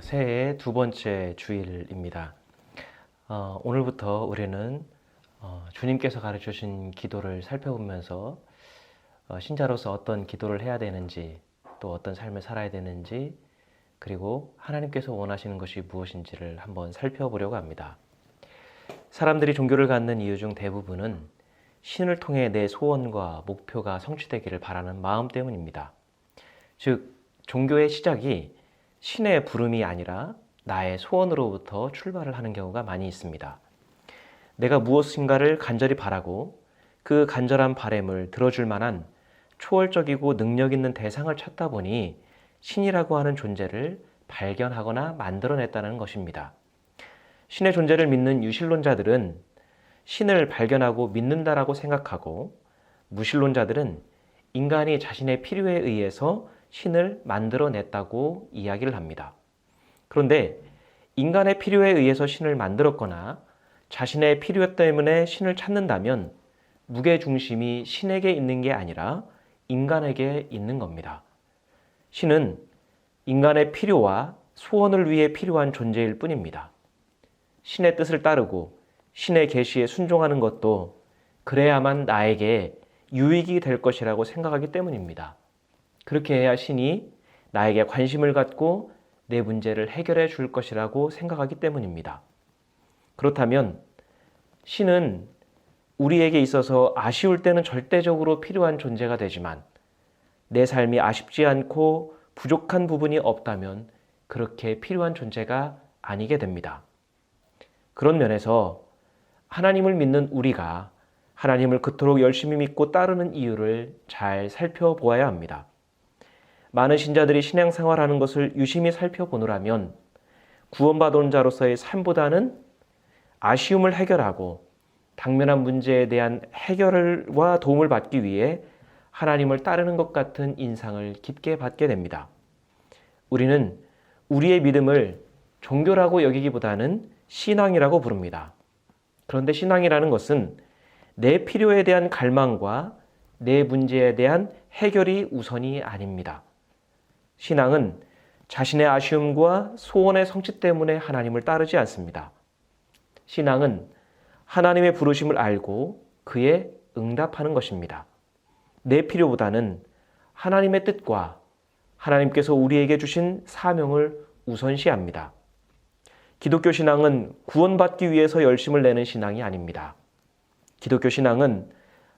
새해의 두 번째 주일입니다. 오늘부터 우리는 주님께서 가르쳐 주신 기도를 살펴보면서 신자로서 어떤 기도를 해야 되는지, 또 어떤 삶을 살아야 되는지, 그리고 하나님께서 원하시는 것이 무엇인지를 한번 살펴보려고 합니다. 사람들이 종교를 갖는 이유 중 대부분은 신을 통해 내 소원과 목표가 성취되기를 바라는 마음 때문입니다. 즉, 종교의 시작이 신의 부름이 아니라 나의 소원으로부터 출발을 하는 경우가 많이 있습니다. 내가 무엇인가를 간절히 바라고 그 간절한 바람을 들어줄 만한 초월적이고 능력 있는 대상을 찾다 보니 신이라고 하는 존재를 발견하거나 만들어냈다는 것입니다. 신의 존재를 믿는 유신론자들은 신을 발견하고 믿는다라고 생각하고, 무신론자들은 인간이 자신의 필요에 의해서 신을 만들어냈다고 이야기를 합니다. 그런데 인간의 필요에 의해서 신을 만들었거나 자신의 필요 때문에 신을 찾는다면 무게중심이 신에게 있는 게 아니라 인간에게 있는 겁니다. 신은 인간의 필요와 소원을 위해 필요한 존재일 뿐입니다. 신의 뜻을 따르고 신의 계시에 순종하는 것도 그래야만 나에게 유익이 될 것이라고 생각하기 때문입니다. 그렇게 해야 신이 나에게 관심을 갖고 내 문제를 해결해 줄 것이라고 생각하기 때문입니다. 그렇다면 신은 우리에게 있어서 아쉬울 때는 절대적으로 필요한 존재가 되지만, 내 삶이 아쉽지 않고 부족한 부분이 없다면 그렇게 필요한 존재가 아니게 됩니다. 그런 면에서 하나님을 믿는 우리가 하나님을 그토록 열심히 믿고 따르는 이유를 잘 살펴보아야 합니다. 많은 신자들이 신앙생활하는 것을 유심히 살펴보노라면 구원받은 자로서의 삶보다는 아쉬움을 해결하고 당면한 문제에 대한 해결과 도움을 받기 위해 하나님을 따르는 것 같은 인상을 깊게 받게 됩니다. 우리는 우리의 믿음을 종교라고 여기기보다는 신앙이라고 부릅니다. 그런데 신앙이라는 것은 내 필요에 대한 갈망과 내 문제에 대한 해결이 우선이 아닙니다. 신앙은 자신의 아쉬움과 소원의 성취 때문에 하나님을 따르지 않습니다. 신앙은 하나님의 부르심을 알고 그에 응답하는 것입니다. 내 필요보다는 하나님의 뜻과 하나님께서 우리에게 주신 사명을 우선시합니다. 기독교 신앙은 구원받기 위해서 열심을 내는 신앙이 아닙니다. 기독교 신앙은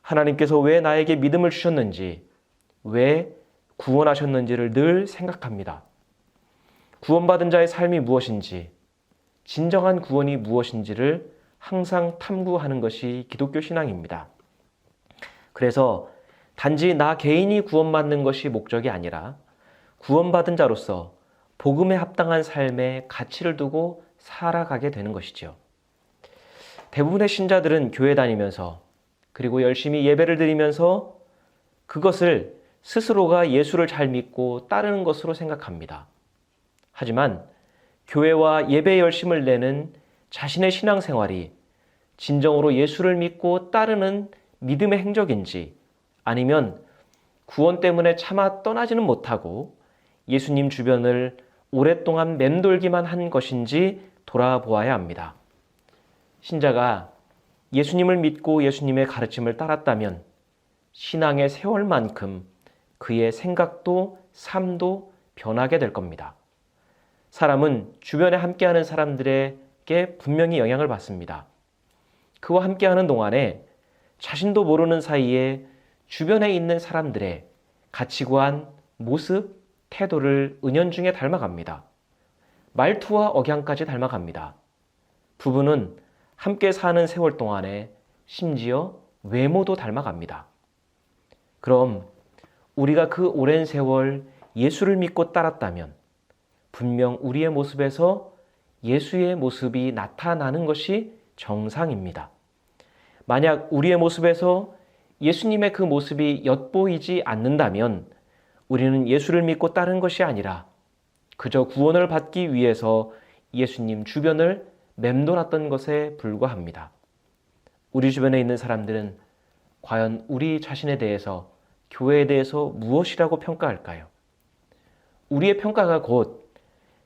하나님께서 왜 나에게 믿음을 주셨는지, 왜 구원하셨는지를 늘 생각합니다. 구원받은 자의 삶이 무엇인지, 진정한 구원이 무엇인지를 항상 탐구하는 것이 기독교 신앙입니다. 그래서 단지 나 개인이 구원받는 것이 목적이 아니라 구원받은 자로서 복음에 합당한 삶의 가치를 두고 살아가게 되는 것이죠. 대부분의 신자들은 교회 다니면서, 그리고 열심히 예배를 드리면서 그것을 스스로가 예수를 잘 믿고 따르는 것으로 생각합니다. 하지만 교회와 예배에 열심을 내는 자신의 신앙생활이 진정으로 예수를 믿고 따르는 믿음의 행적인지, 아니면 구원 때문에 차마 떠나지는 못하고 예수님 주변을 오랫동안 맴돌기만 한 것인지 돌아보아야 합니다. 신자가 예수님을 믿고 예수님의 가르침을 따랐다면 신앙의 세월만큼 그의 생각도 삶도 변하게 될 겁니다. 사람은 주변에 함께하는 사람들에게 분명히 영향을 받습니다. 그와 함께하는 동안에 자신도 모르는 사이에 주변에 있는 사람들의 가치관, 모습, 태도를 은연중에 닮아갑니다. 말투와 억양까지 닮아갑니다. 부부는 함께 사는 세월 동안에 심지어 외모도 닮아갑니다. 그럼 우리가 그 오랜 세월 예수를 믿고 따랐다면 분명 우리의 모습에서 예수의 모습이 나타나는 것이 정상입니다. 만약 우리의 모습에서 예수님의 그 모습이 엿보이지 않는다면 우리는 예수를 믿고 따른 것이 아니라 그저 구원을 받기 위해서 예수님 주변을 맴돌았던 것에 불과합니다. 우리 주변에 있는 사람들은 과연 우리 자신에 대해서, 교회에 대해서 무엇이라고 평가할까요? 우리의 평가가 곧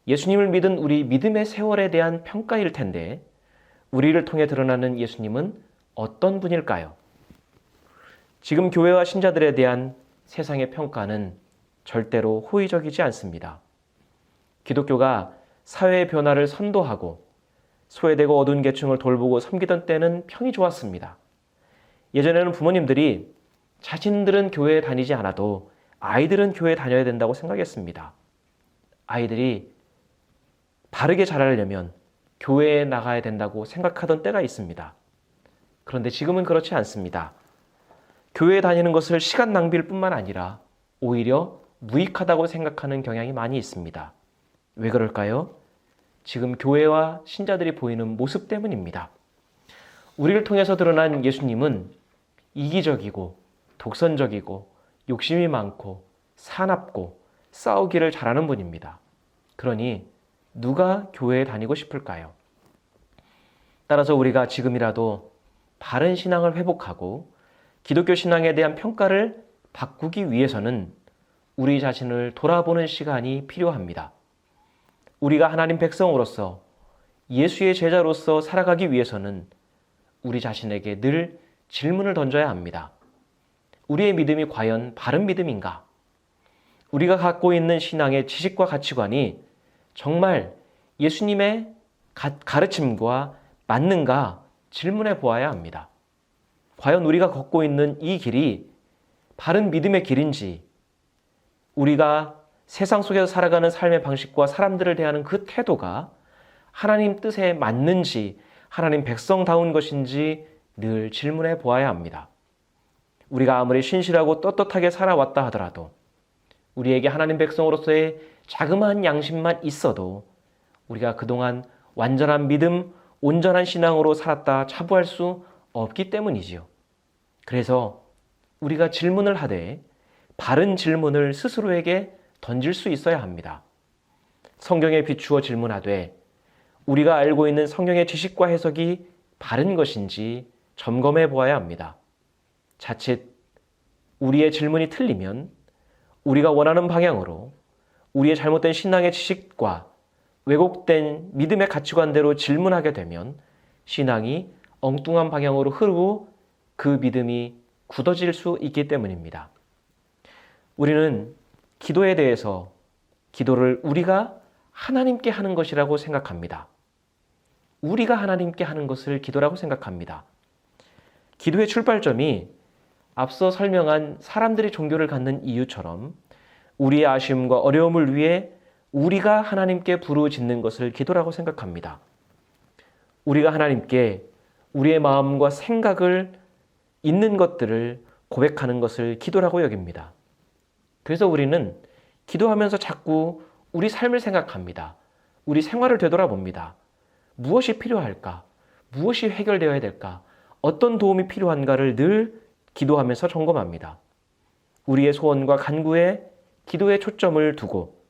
예수님을 믿은 우리 믿음의 세월에 대한 평가일 텐데 우리를 통해 드러나는 예수님은 어떤 분일까요? 지금 교회와 신자들에 대한 세상의 평가는 절대로 호의적이지 않습니다. 기독교가 사회의 변화를 선도하고 소외되고 어두운 계층을 돌보고 섬기던 때는 평이 좋았습니다. 예전에는 부모님들이 자신들은 교회에 다니지 않아도 아이들은 교회에 다녀야 된다고 생각했습니다. 아이들이 바르게 자라려면 교회에 나가야 된다고 생각하던 때가 있습니다. 그런데 지금은 그렇지 않습니다. 교회에 다니는 것을 시간 낭비일 뿐만 아니라 오히려 무익하다고 생각하는 경향이 많이 있습니다. 왜 그럴까요? 지금 교회와 신자들이 보이는 모습 때문입니다. 우리를 통해서 드러난 예수님은 이기적이고 독선적이고 욕심이 많고 사납고 싸우기를 잘하는 분입니다. 그러니 누가 교회에 다니고 싶을까요? 따라서 우리가 지금이라도 바른 신앙을 회복하고 기독교 신앙에 대한 평가를 바꾸기 위해서는 우리 자신을 돌아보는 시간이 필요합니다. 우리가 하나님 백성으로서 예수의 제자로서 살아가기 위해서는 우리 자신에게 늘 질문을 던져야 합니다. 우리의 믿음이 과연 바른 믿음인가? 우리가 갖고 있는 신앙의 지식과 가치관이 정말 예수님의 가르침과 맞는가 질문해 보아야 합니다. 과연 우리가 걷고 있는 이 길이 바른 믿음의 길인지, 우리가 세상 속에서 살아가는 삶의 방식과 사람들을 대하는 그 태도가 하나님 뜻에 맞는지, 하나님 백성다운 것인지 늘 질문해 보아야 합니다. 우리가 아무리 신실하고 떳떳하게 살아왔다 하더라도 우리에게 하나님 백성으로서의 자그마한 양심만 있어도 우리가 그동안 완전한 믿음, 온전한 신앙으로 살았다 자부할 수 없기 때문이지요. 그래서 우리가 질문을 하되 바른 질문을 스스로에게 던질 수 있어야 합니다. 성경에 비추어 질문하되 우리가 알고 있는 성경의 지식과 해석이 바른 것인지 점검해 보아야 합니다. 자칫 우리의 질문이 틀리면 우리가 원하는 방향으로 우리의 잘못된 신앙의 지식과 왜곡된 믿음의 가치관대로 질문하게 되면 신앙이 엉뚱한 방향으로 흐르고 그 믿음이 굳어질 수 있기 때문입니다. 우리는 기도에 대해서 기도를 우리가 하나님께 하는 것이라고 생각합니다. 우리가 하나님께 하는 것을 기도라고 생각합니다. 기도의 출발점이 앞서 설명한 사람들이 종교를 갖는 이유처럼 우리의 아쉬움과 어려움을 위해 우리가 하나님께 부르짖는 것을 기도라고 생각합니다. 우리가 하나님께 우리의 마음과 생각을 있는 것들을 고백하는 것을 기도라고 여깁니다. 그래서 우리는 기도하면서 자꾸 우리 삶을 생각합니다. 우리 생활을 되돌아봅니다. 무엇이 필요할까? 무엇이 해결되어야 될까? 어떤 도움이 필요한가를 늘 기도하면서 점검합니다. 우리의 소원과 간구에 기도에 초점을 두고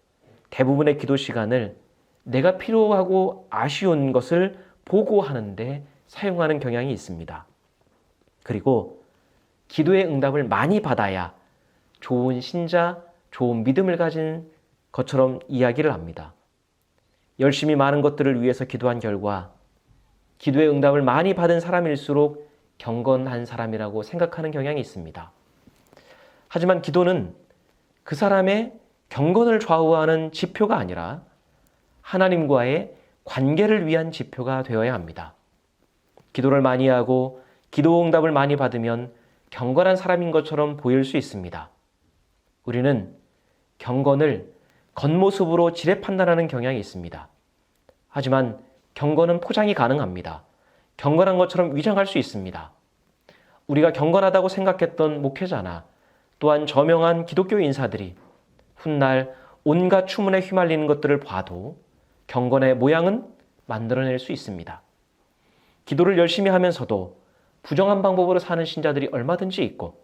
대부분의 기도 시간을 내가 필요하고 아쉬운 것을 보고하는데 사용하는 경향이 있습니다. 그리고 기도의 응답을 많이 받아야 좋은 신자, 좋은 믿음을 가진 것처럼 이야기를 합니다. 열심히 많은 것들을 위해서 기도한 결과 기도의 응답을 많이 받은 사람일수록 경건한 사람이라고 생각하는 경향이 있습니다. 하지만 기도는 그 사람의 경건을 좌우하는 지표가 아니라 하나님과의 관계를 위한 지표가 되어야 합니다. 기도를 많이 하고 기도 응답을 많이 받으면 경건한 사람인 것처럼 보일 수 있습니다. 우리는 경건을 겉모습으로 지레 판단하는 경향이 있습니다. 하지만 경건은 포장이 가능합니다. 경건한 것처럼 위장할 수 있습니다. 우리가 경건하다고 생각했던 목회자나 또한 저명한 기독교 인사들이 훗날 온갖 추문에 휘말리는 것들을 봐도 경건의 모양은 만들어낼 수 있습니다. 기도를 열심히 하면서도 부정한 방법으로 사는 신자들이 얼마든지 있고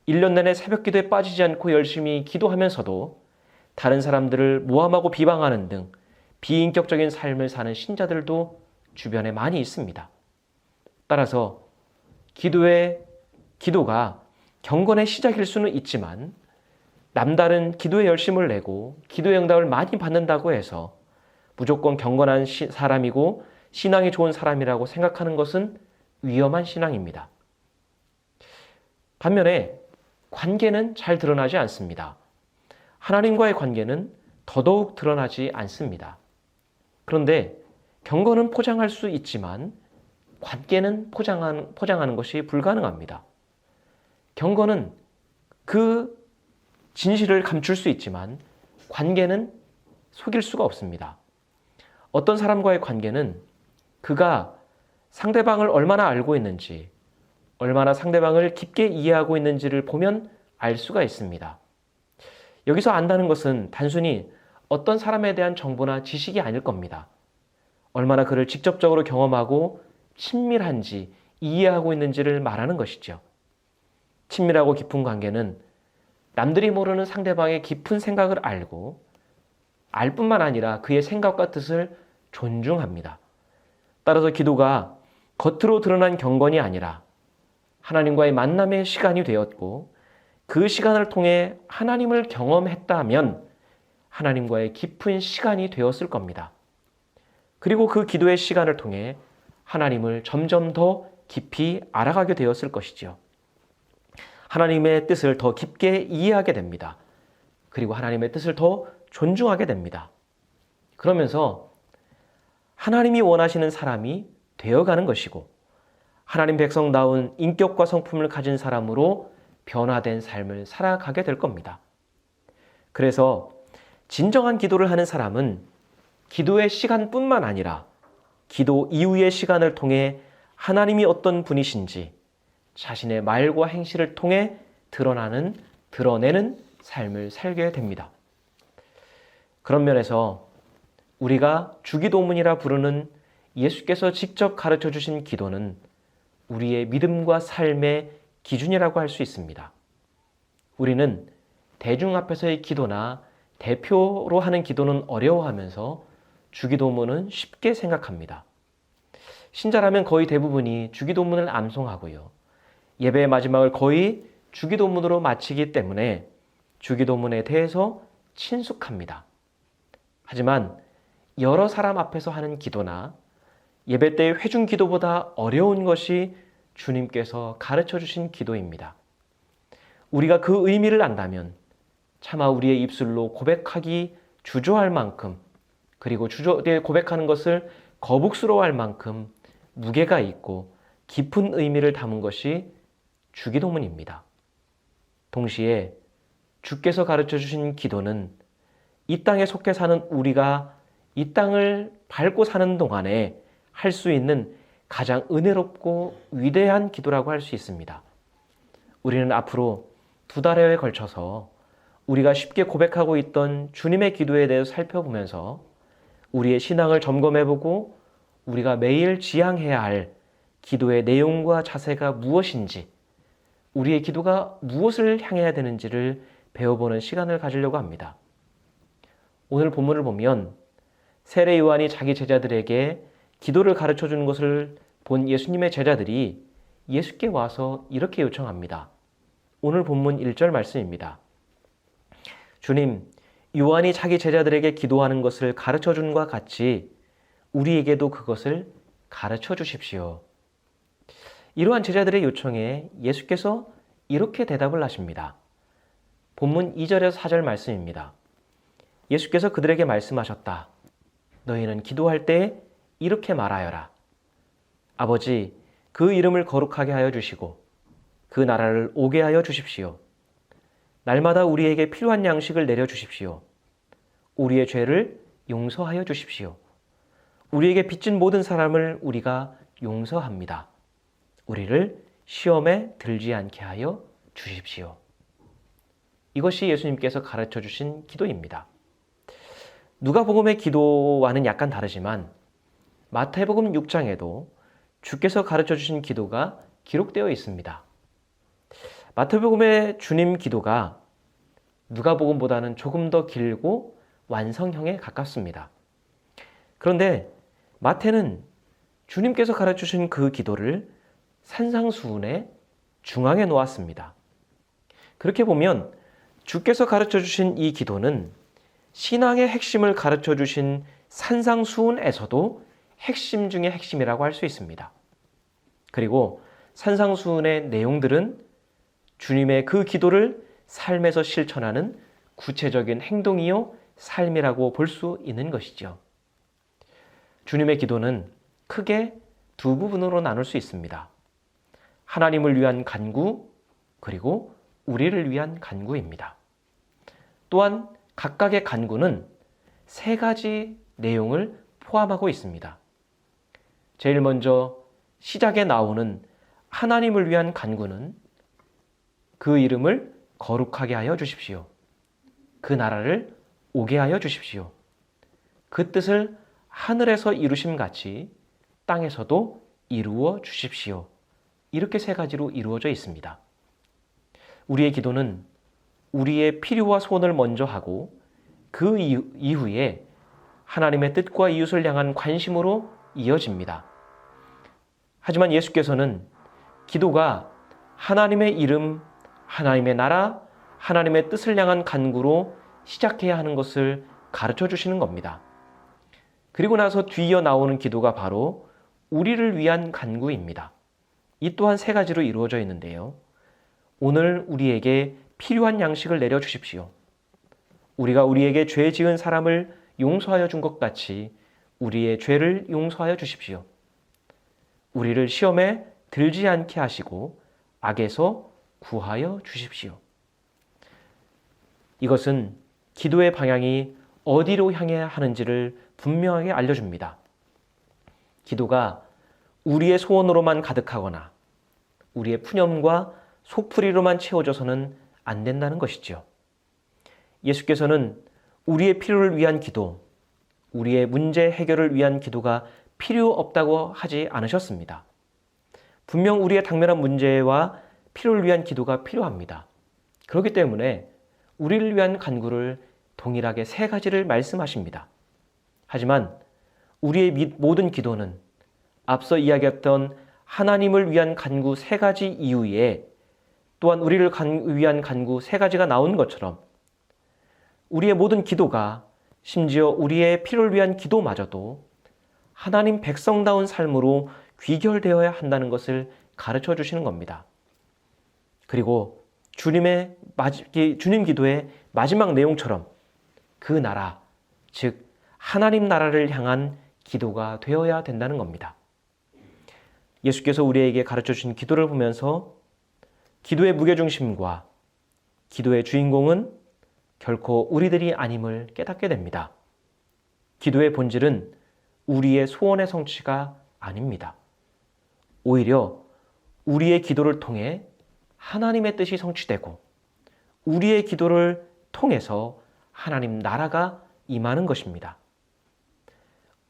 1년 내내 새벽 기도에 빠지지 않고 열심히 기도하면서도 다른 사람들을 모함하고 비방하는 등 비인격적인 삶을 사는 신자들도 주변에 많이 있습니다. 따라서 기도가 경건의 시작일 수는 있지만 남다른 기도에 열심을 내고 기도의 응답을 많이 받는다고 해서 무조건 경건한 사람이고 신앙이 좋은 사람이라고 생각하는 것은 위험한 신앙입니다. 반면에 관계는 잘 드러나지 않습니다. 하나님과의 관계는 더더욱 드러나지 않습니다. 그런데 경건은 포장할 수 있지만 관계는 포장하는 것이 불가능합니다. 경건은 그 진실을 감출 수 있지만 관계는 속일 수가 없습니다. 어떤 사람과의 관계는 그가 상대방을 얼마나 알고 있는지, 얼마나 상대방을 깊게 이해하고 있는지를 보면 알 수가 있습니다. 여기서 안다는 것은 단순히 어떤 사람에 대한 정보나 지식이 아닐 겁니다. 얼마나 그를 직접적으로 경험하고 친밀한지 이해하고 있는지를 말하는 것이죠. 친밀하고 깊은 관계는 남들이 모르는 상대방의 깊은 생각을 알고 알 뿐만 아니라 그의 생각과 뜻을 존중합니다. 따라서 기도가 겉으로 드러난 경건이 아니라 하나님과의 만남의 시간이 되었고 그 시간을 통해 하나님을 경험했다면 하나님과의 깊은 시간이 되었을 겁니다. 그리고 그 기도의 시간을 통해 하나님을 점점 더 깊이 알아가게 되었을 것이지요. 하나님의 뜻을 더 깊게 이해하게 됩니다. 그리고 하나님의 뜻을 더 존중하게 됩니다. 그러면서 하나님이 원하시는 사람이 되어가는 것이고 하나님 백성다운 인격과 성품을 가진 사람으로 변화된 삶을 살아가게 될 겁니다. 그래서 진정한 기도를 하는 사람은 기도의 시간뿐만 아니라 기도 이후의 시간을 통해 하나님이 어떤 분이신지 자신의 말과 행실을 통해 드러내는 삶을 살게 됩니다. 그런 면에서 우리가 주기도문이라 부르는 예수께서 직접 가르쳐 주신 기도는 우리의 믿음과 삶의 기준이라고 할 수 있습니다. 우리는 대중 앞에서의 기도나 대표로 하는 기도는 어려워하면서 주기도문은 쉽게 생각합니다. 신자라면 거의 대부분이 주기도문을 암송하고요. 예배의 마지막을 거의 주기도문으로 마치기 때문에 주기도문에 대해서 친숙합니다. 하지만 여러 사람 앞에서 하는 기도나 예배 때의 회중 기도보다 어려운 것이 주님께서 가르쳐 주신 기도입니다. 우리가 그 의미를 안다면 차마 우리의 입술로 고백하기 주저할 만큼 그리고 고백하는 것을 거북스러워할 만큼 무게가 있고 깊은 의미를 담은 것이 주기도문입니다. 동시에 주께서 가르쳐 주신 기도는 이 땅에 속해 사는 우리가 이 땅을 밟고 사는 동안에 할 수 있는 가장 은혜롭고 위대한 기도라고 할 수 있습니다. 우리는 앞으로 2달여에 걸쳐서 우리가 쉽게 고백하고 있던 주님의 기도에 대해서 살펴보면서 우리의 신앙을 점검해보고 우리가 매일 지향해야 할 기도의 내용과 자세가 무엇인지, 우리의 기도가 무엇을 향해야 되는지를 배워보는 시간을 가지려고 합니다. 오늘 본문을 보면 세례 요한이 자기 제자들에게 기도를 가르쳐 주는 것을 본 예수님의 제자들이 예수께 와서 이렇게 요청합니다. 오늘 본문 1절 말씀입니다. 주님, 요한이 자기 제자들에게 기도하는 것을 가르쳐 준 것과 같이 우리에게도 그것을 가르쳐 주십시오. 이러한 제자들의 요청에 예수께서 이렇게 대답을 하십니다. 본문 2절에서 4절 말씀입니다. 예수께서 그들에게 말씀하셨다. 너희는 기도할 때 이렇게 말하여라. 아버지, 그 이름을 거룩하게 하여 주시고 그 나라를 오게 하여 주십시오. 날마다 우리에게 필요한 양식을 내려 주십시오. 우리의 죄를 용서하여 주십시오. 우리에게 빚진 모든 사람을 우리가 용서합니다. 우리를 시험에 들지 않게 하여 주십시오. 이것이 예수님께서 가르쳐 주신 기도입니다. 누가복음의 기도와는 약간 다르지만 마태복음 6장에도 주께서 가르쳐 주신 기도가 기록되어 있습니다. 마태복음의 주님 기도가 누가복음보다는 조금 더 길고 완성형에 가깝습니다. 그런데 마태는 주님께서 가르쳐 주신 그 기도를 산상수훈의 중앙에 놓았습니다. 그렇게 보면 주께서 가르쳐 주신 이 기도는 신앙의 핵심을 가르쳐 주신 산상수훈에서도 핵심 중의 핵심이라고 할 수 있습니다. 그리고 산상수훈의 내용들은 주님의 그 기도를 삶에서 실천하는 구체적인 행동이요 삶이라고 볼 수 있는 것이죠. 주님의 기도는 크게 두 부분으로 나눌 수 있습니다. 하나님을 위한 간구, 그리고 우리를 위한 간구입니다. 또한 각각의 간구는 세 가지 내용을 포함하고 있습니다. 제일 먼저 시작에 나오는 하나님을 위한 간구는 그 이름을 거룩하게 하여 주십시오. 그 나라를 오게 하여 주십시오. 그 뜻을 하늘에서 이루심 같이 땅에서도 이루어 주십시오. 이렇게 세 가지로 이루어져 있습니다. 우리의 기도는 우리의 필요와 소원을 먼저 하고 그 이후에 하나님의 뜻과 이웃을 향한 관심으로 이어집니다. 하지만 예수께서는 기도가 하나님의 이름, 하나님의 나라, 하나님의 뜻을 향한 간구로 시작해야 하는 것을 가르쳐 주시는 겁니다. 그리고 나서 뒤이어 나오는 기도가 바로 우리를 위한 간구입니다. 이 또한 세 가지로 이루어져 있는데요. 오늘 우리에게 필요한 양식을 내려주십시오. 우리가 우리에게 죄 지은 사람을 용서하여 준 것 같이 우리의 죄를 용서하여 주십시오. 우리를 시험에 들지 않게 하시고 악에서 구하여 주십시오. 이것은 기도의 방향이 어디로 향해야 하는지를 분명하게 알려줍니다. 기도가 우리의 소원으로만 가득하거나 우리의 푸념과 속풀이로만 채워져서는 안 된다는 것이죠. 예수께서는 우리의 필요를 위한 기도, 우리의 문제 해결을 위한 기도가 필요 없다고 하지 않으셨습니다. 분명 우리의 당면한 문제와 필요를 위한 기도가 필요합니다. 그렇기 때문에 우리를 위한 간구를 동일하게 세 가지를 말씀하십니다. 하지만 우리의 모든 기도는 앞서 이야기했던 하나님을 위한 간구 세 가지 이후에 또한 우리를 위한 간구 세 가지가 나온 것처럼 우리의 모든 기도가 심지어 우리의 필요를 위한 기도마저도 하나님 백성다운 삶으로 귀결되어야 한다는 것을 가르쳐 주시는 겁니다. 그리고 주님 기도의 마지막 내용처럼 그 나라, 즉 하나님 나라를 향한 기도가 되어야 된다는 겁니다. 예수께서 우리에게 가르쳐 주신 기도를 보면서 기도의 무게중심과 기도의 주인공은 결코 우리들이 아님을 깨닫게 됩니다. 기도의 본질은 우리의 소원의 성취가 아닙니다. 오히려 우리의 기도를 통해 하나님의 뜻이 성취되고 우리의 기도를 통해서 하나님 나라가 임하는 것입니다.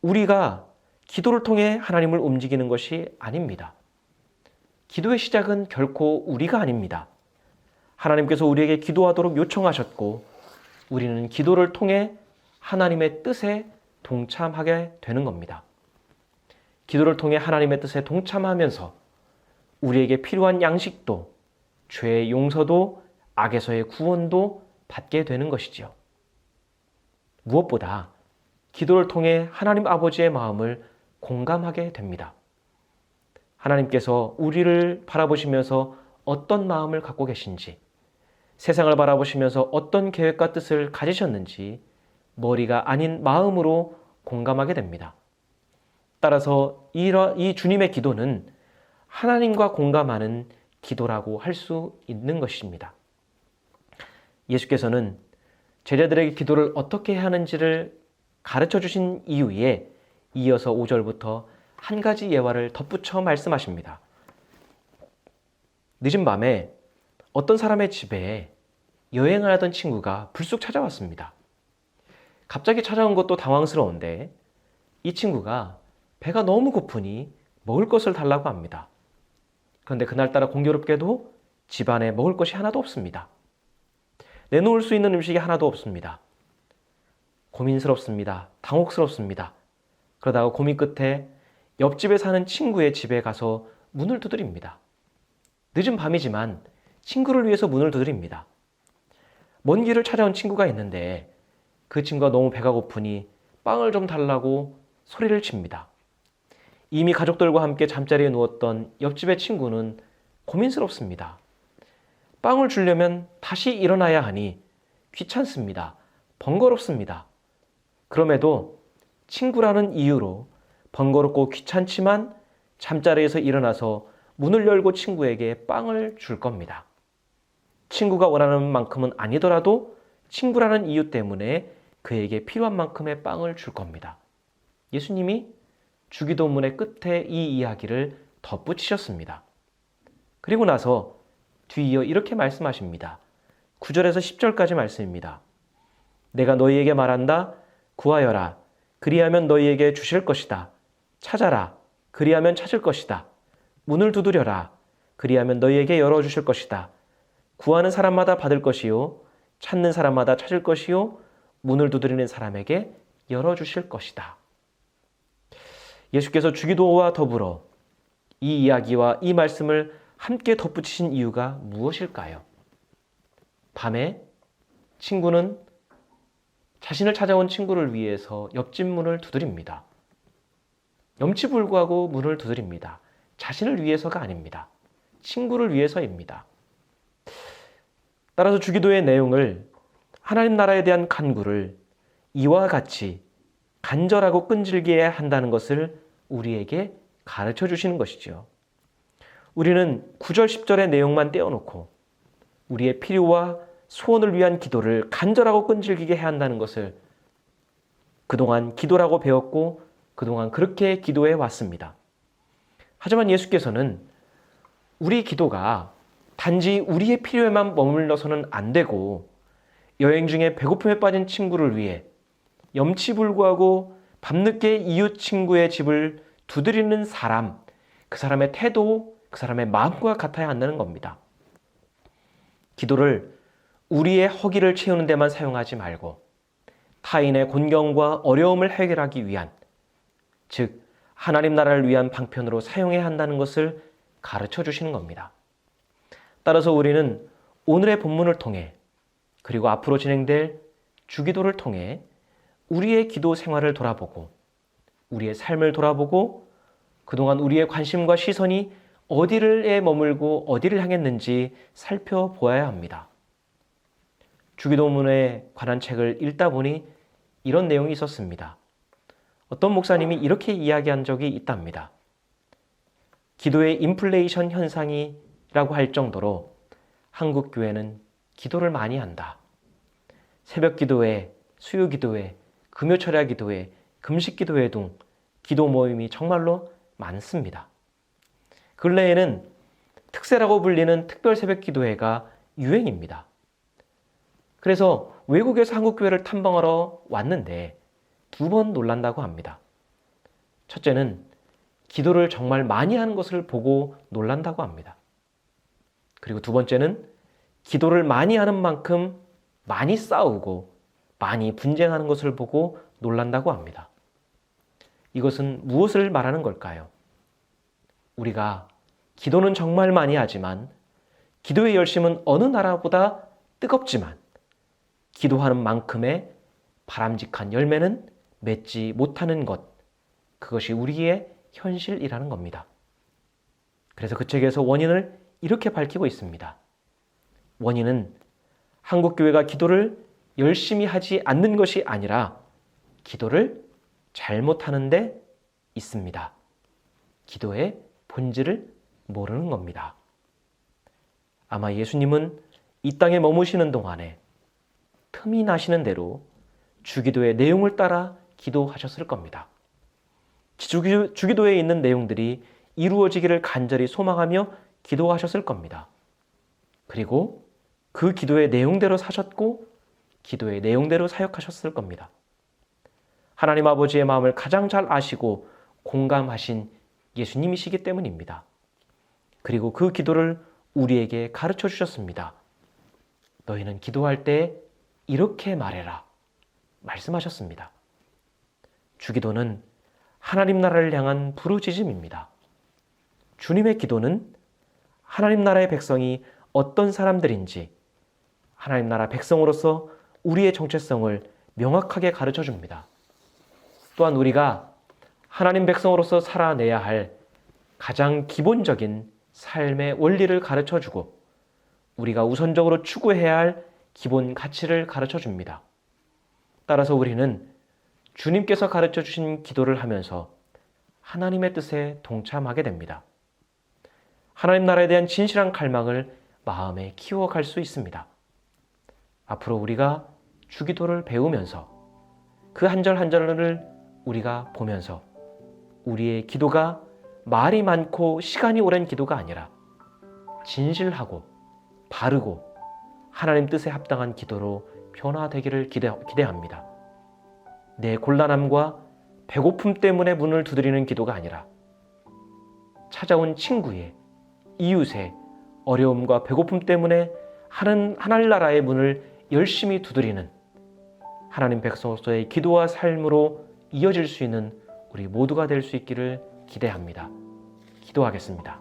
우리가 기도를 통해 하나님을 움직이는 것이 아닙니다. 기도의 시작은 결코 우리가 아닙니다. 하나님께서 우리에게 기도하도록 요청하셨고 우리는 기도를 통해 하나님의 뜻에 동참하게 되는 겁니다. 기도를 통해 하나님의 뜻에 동참하면서 우리에게 필요한 양식도, 죄의 용서도, 악에서의 구원도 받게 되는 것이지요. 무엇보다 기도를 통해 하나님 아버지의 마음을 공감하게 됩니다. 하나님께서 우리를 바라보시면서 어떤 마음을 갖고 계신지, 세상을 바라보시면서 어떤 계획과 뜻을 가지셨는지 머리가 아닌 마음으로 공감하게 됩니다. 따라서 이 주님의 기도는 하나님과 공감하는 기도라고 할 수 있는 것입니다. 예수께서는 제자들에게 기도를 어떻게 해야 하는지를 가르쳐 주신 이후에 이어서 5절부터 한 가지 예화를 덧붙여 말씀하십니다. 늦은 밤에 어떤 사람의 집에 여행을 하던 친구가 불쑥 찾아왔습니다. 갑자기 찾아온 것도 당황스러운데 이 친구가 배가 너무 고프니 먹을 것을 달라고 합니다. 그런데 그날따라 공교롭게도 집안에 먹을 것이 하나도 없습니다. 내놓을 수 있는 음식이 하나도 없습니다. 고민스럽습니다. 당혹스럽습니다. 그러다가 고민 끝에 옆집에 사는 친구의 집에 가서 문을 두드립니다. 늦은 밤이지만 친구를 위해서 문을 두드립니다. 먼 길을 찾아온 친구가 있는데 그 친구가 너무 배가 고프니 빵을 좀 달라고 소리를 칩니다. 이미 가족들과 함께 잠자리에 누웠던 옆집의 친구는 고민스럽습니다. 빵을 주려면 다시 일어나야 하니 귀찮습니다. 번거롭습니다. 그럼에도 친구라는 이유로 번거롭고 귀찮지만 잠자리에서 일어나서 문을 열고 친구에게 빵을 줄 겁니다. 친구가 원하는 만큼은 아니더라도 친구라는 이유 때문에 그에게 필요한 만큼의 빵을 줄 겁니다. 예수님이 주기도문의 끝에 이 이야기를 덧붙이셨습니다. 그리고 나서 뒤이어 이렇게 말씀하십니다. 9절에서 10절까지 말씀입니다. 내가 너희에게 말한다. 구하여라. 그리하면 너희에게 주실 것이다. 찾아라. 그리하면 찾을 것이다. 문을 두드려라. 그리하면 너희에게 열어주실 것이다. 구하는 사람마다 받을 것이요. 찾는 사람마다 찾을 것이요. 문을 두드리는 사람에게 열어주실 것이다. 예수께서 주기도와 더불어 이 이야기와 이 말씀을 함께 덧붙이신 이유가 무엇일까요? 밤에 친구는 자신을 찾아온 친구를 위해서 옆집 문을 두드립니다. 염치불구하고 문을 두드립니다. 자신을 위해서가 아닙니다. 친구를 위해서입니다. 따라서 주기도의 내용을 하나님 나라에 대한 간구를 이와 같이 간절하고 끈질기게 한다는 것을 우리에게 가르쳐 주시는 것이죠. 우리는 9절, 10절의 내용만 떼어놓고 우리의 필요와 소원을 위한 기도를 간절하고 끈질기게 해야 한다는 것을 그동안 기도라고 배웠고 그동안 그렇게 기도해 왔습니다. 하지만 예수께서는 우리 기도가 단지 우리의 필요에만 머물러서는 안 되고 여행 중에 배고픔에 빠진 친구를 위해 염치불구하고 밤늦게 이웃 친구의 집을 두드리는 사람, 그 사람의 태도, 그 사람의 마음과 같아야 한다는 겁니다. 기도를 우리의 허기를 채우는 데만 사용하지 말고 타인의 곤경과 어려움을 해결하기 위한, 즉 하나님 나라를 위한 방편으로 사용해야 한다는 것을 가르쳐 주시는 겁니다. 따라서 우리는 오늘의 본문을 통해 그리고 앞으로 진행될 주기도를 통해 우리의 기도 생활을 돌아보고 우리의 삶을 돌아보고 그동안 우리의 관심과 시선이 어디에 머물고 어디를 향했는지 살펴보아야 합니다. 주기도문에 관한 책을 읽다 보니 이런 내용이 있었습니다. 어떤 목사님이 이렇게 이야기한 적이 있답니다. 기도의 인플레이션 현상이라고 할 정도로 한국 교회는 기도를 많이 한다. 새벽 기도회, 수요 기도회, 금요 철야 기도회, 금식 기도회 등 기도 모임이 정말로 많습니다. 근래에는 특세라고 불리는 특별 새벽 기도회가 유행입니다. 그래서 외국에서 한국 교회를 탐방하러 왔는데 2번 놀란다고 합니다. 첫째는 기도를 정말 많이 하는 것을 보고 놀란다고 합니다. 그리고 2번째는 기도를 많이 하는 만큼 많이 싸우고 많이 분쟁하는 것을 보고 놀란다고 합니다. 이것은 무엇을 말하는 걸까요? 우리가 기도는 정말 많이 하지만 기도의 열심은 어느 나라보다 뜨겁지만 기도하는 만큼의 바람직한 열매는 맺지 못하는 것, 그것이 우리의 현실이라는 겁니다. 그래서 그 책에서 원인을 이렇게 밝히고 있습니다. 원인은 한국교회가 기도를 열심히 하지 않는 것이 아니라 기도를 잘못하는 데 있습니다. 기도의 본질을 모르는 겁니다. 아마 예수님은 이 땅에 머무시는 동안에 틈이 나시는 대로 주기도의 내용을 따라 기도하셨을 겁니다. 주기도에 있는 내용들이 이루어지기를 간절히 소망하며 기도하셨을 겁니다. 그리고 그 기도의 내용대로 사셨고 기도의 내용대로 사역하셨을 겁니다. 하나님 아버지의 마음을 가장 잘 아시고 공감하신 예수님이시기 때문입니다. 그리고 그 기도를 우리에게 가르쳐 주셨습니다. 너희는 기도할 때 이렇게 말해라 말씀하셨습니다. 주기도는 하나님 나라를 향한 부르짖음입니다. 주님의 기도는 하나님 나라의 백성이 어떤 사람들인지 하나님 나라 백성으로서 우리의 정체성을 명확하게 가르쳐 줍니다. 또한 우리가 하나님 백성으로서 살아내야 할 가장 기본적인 삶의 원리를 가르쳐 주고 우리가 우선적으로 추구해야 할 기본 가치를 가르쳐 줍니다. 따라서 우리는 주님께서 가르쳐 주신 기도를 하면서 하나님의 뜻에 동참하게 됩니다. 하나님 나라에 대한 진실한 갈망을 마음에 키워갈 수 있습니다. 앞으로 우리가 주기도를 배우면서 그 한 절 한 절을 우리가 보면서 우리의 기도가 말이 많고 시간이 오랜 기도가 아니라 진실하고 바르고 하나님 뜻에 합당한 기도로 변화되기를 기대합니다. 내 곤란함과 배고픔 때문에 문을 두드리는 기도가 아니라 찾아온 친구의, 이웃의 어려움과 배고픔 때문에 하늘나라의 문을 열심히 두드리는 하나님 백성으로서의 기도와 삶으로 이어질 수 있는 우리 모두가 될 수 있기를 기대합니다. 기도하겠습니다.